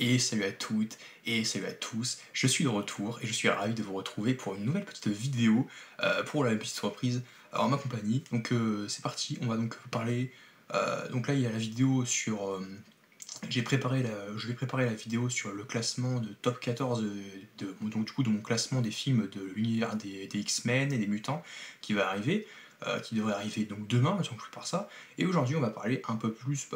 Et salut à toutes et salut à tous, je suis de retour et je suis ravi de vous retrouver pour une nouvelle petite vidéo pour la petite surprise en ma compagnie. Donc c'est parti, on va donc parler. Donc là il y a la vidéo sur. Je vais préparer la vidéo sur le classement de top 14 donc du coup de mon classement des films de l'univers des X-Men et des mutants qui va arriver, qui devrait arriver donc demain, donc je prépare ça. Et aujourd'hui on va parler un peu plus,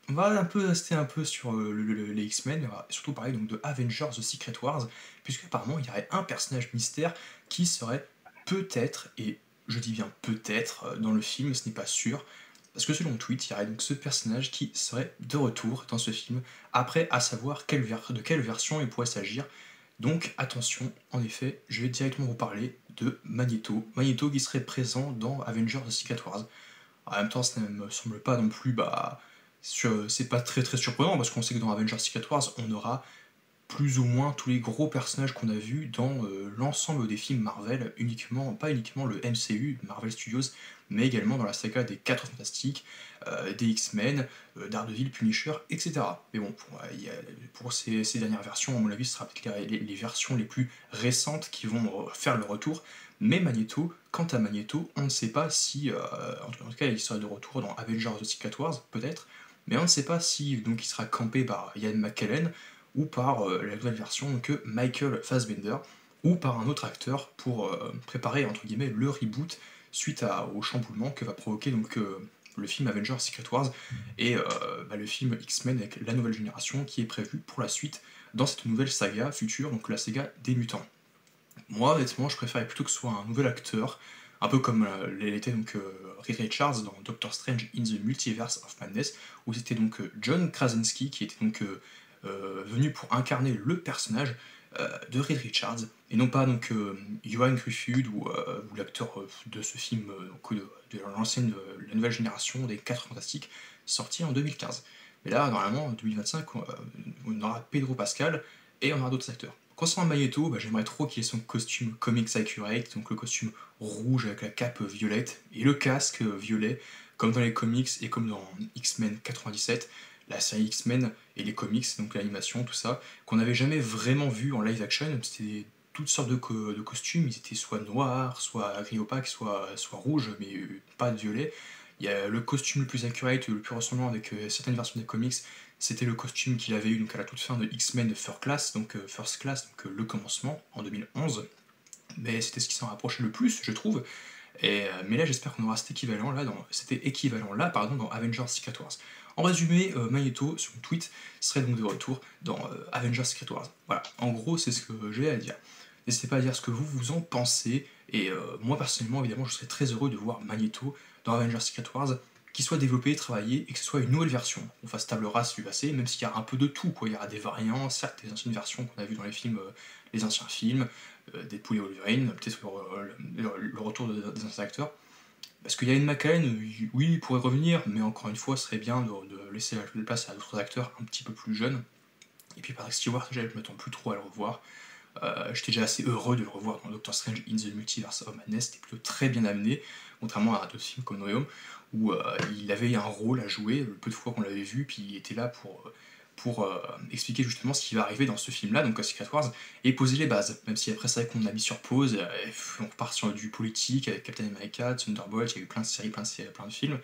on va un peu rester un peu sur les X-Men, et on va surtout parler donc de Avengers The Secret Wars, puisque apparemment il y aurait un personnage mystère qui serait peut-être, et je dis bien peut-être, dans le film, ce n'est pas sûr, parce que selon le tweet, il y aurait donc ce personnage qui serait de retour dans ce film, après à savoir de quelle version il pourrait s'agir. Donc attention, en effet, je vais directement vous parler de Magneto. Magneto qui serait présent dans Avengers The Secret Wars. En même temps, ça ne me semble pas non plus, c'est pas très très surprenant, parce qu'on sait que dans Avengers Secret Wars, on aura plus ou moins tous les gros personnages qu'on a vus dans l'ensemble des films Marvel, pas uniquement le MCU, Marvel Studios, mais également dans la saga des 4 Fantastiques, des X-Men, Daredevil, Punisher, etc. Mais bon, pour ces dernières versions, à mon avis, ce sera peut-être les versions les plus récentes qui vont faire le retour. Mais Magneto, quant à Magneto, on ne sait pas si, en tout cas, il sera de retour dans Avengers The Secret Wars, peut-être, mais on ne sait pas si donc il sera campé par Ian McKellen, ou par la nouvelle version que Michael Fassbender, ou par un autre acteur pour préparer entre guillemets le reboot suite au chamboulement que va provoquer donc le film Avengers Secret Wars et le film X-Men avec la nouvelle génération qui est prévu pour la suite dans cette nouvelle saga future, donc la saga des mutants. Moi, honnêtement, je préférais plutôt que ce soit un nouvel acteur, un peu comme l'était donc Reed Richards dans Doctor Strange in the Multiverse of Madness, où c'était donc John Krasinski qui était donc venu pour incarner le personnage de Reed Richards, et non pas donc Johan Gruffudd ou l'acteur de ce film de l'ancienne, la nouvelle génération des 4 Fantastiques, sorti en 2015. Mais là, normalement, en 2025, on aura Pedro Pascal et on aura d'autres acteurs. Concernant Magneto, j'aimerais trop qu'il ait son costume comics accurate, donc le costume rouge avec la cape violette et le casque violet, comme dans les comics et comme dans X-Men 97, la série X-Men et les comics, donc l'animation, tout ça, qu'on n'avait jamais vraiment vu en live action. C'était toutes sortes de costumes, ils étaient soit noirs, soit gris opaque, soit rouges, mais pas de violet. Il y a le costume le plus accurate, le plus ressemblant avec certaines versions des comics, c'était le costume qu'il avait eu donc à la toute fin de X-Men First Class, donc le commencement, en 2011. Mais c'était ce qui s'en rapprochait le plus, je trouve. Mais là, j'espère qu'on aura cet équivalent là, dans Avengers Secret Wars. En résumé, Magneto, sur mon tweet, serait donc de retour dans Avengers Secret Wars. Voilà, en gros, c'est ce que j'ai à dire. N'hésitez pas à dire ce que vous en pensez, et moi personnellement, évidemment, je serais très heureux de voir Magneto dans Avengers Secret Wars, qui soit développé, travaillé, et que ce soit une nouvelle version. On fasse table rase du passé, même s'il y a un peu de tout, quoi. Il y aura des variants, certes, des anciennes versions qu'on a vues dans les films, les anciens films, Deadpool et Wolverine, peut-être le retour des anciens acteurs. Parce qu'il y a une McKellen, oui, il pourrait revenir, mais encore une fois, ce serait bien de laisser la place à d'autres acteurs un petit peu plus jeunes. Et puis Patrick Stewart, déjà, je ne m'attends plus trop à le revoir. J'étais déjà assez heureux de le revoir dans Doctor Strange in the Multiverse of Madness, c'était plutôt très bien amené, contrairement à d'autres films comme No Way Home, où il avait un rôle à jouer, le peu de fois qu'on l'avait vu, puis il était là pour expliquer justement ce qui va arriver dans ce film-là, donc Secret Wars, et poser les bases, même si après c'est vrai qu'on a mis sur pause, on repart sur du politique avec Captain America, Thunderbolt, il y a eu plein de séries, plein de films,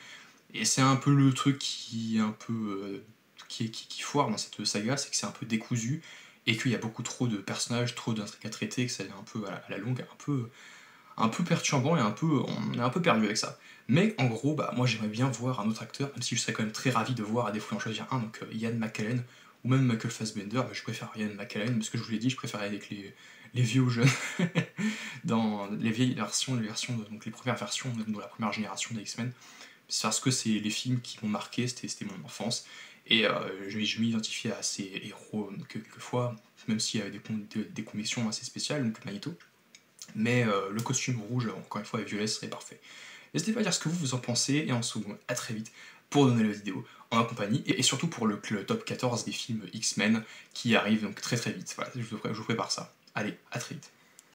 et c'est un peu le truc qui est un peu qui foire dans cette saga, c'est que c'est un peu décousu, et qu'il y a beaucoup trop de personnages, trop d'intrigues à traiter, que ça est un peu à la longue, un peu perturbant, et on est un peu perdu avec ça. Mais en gros, moi j'aimerais bien voir un autre acteur, même si je serais quand même très ravi de voir, à défaut d'en choisir un, donc Ian McKellen, ou même Michael Fassbender, mais je préfère Ian McKellen, parce que je vous l'ai dit, je préférais avec les vieux ou jeunes, dans les vieilles versions, donc les premières versions de la première génération des X-Men, c'est parce que c'est les films qui m'ont marqué, c'était mon enfance, et je m'identifiais à ces héros quelquefois, même s'il y avait des convictions assez spéciales, donc Magneto, mais le costume rouge, encore une fois, et violet serait parfait. N'hésitez pas à dire ce que vous en pensez, et on se retrouve à très vite pour de nouvelles vidéos en ma compagnie, et surtout pour le top 14 des films X-Men qui arrive donc très très vite. Voilà, je vous prépare ça. Allez, à très vite.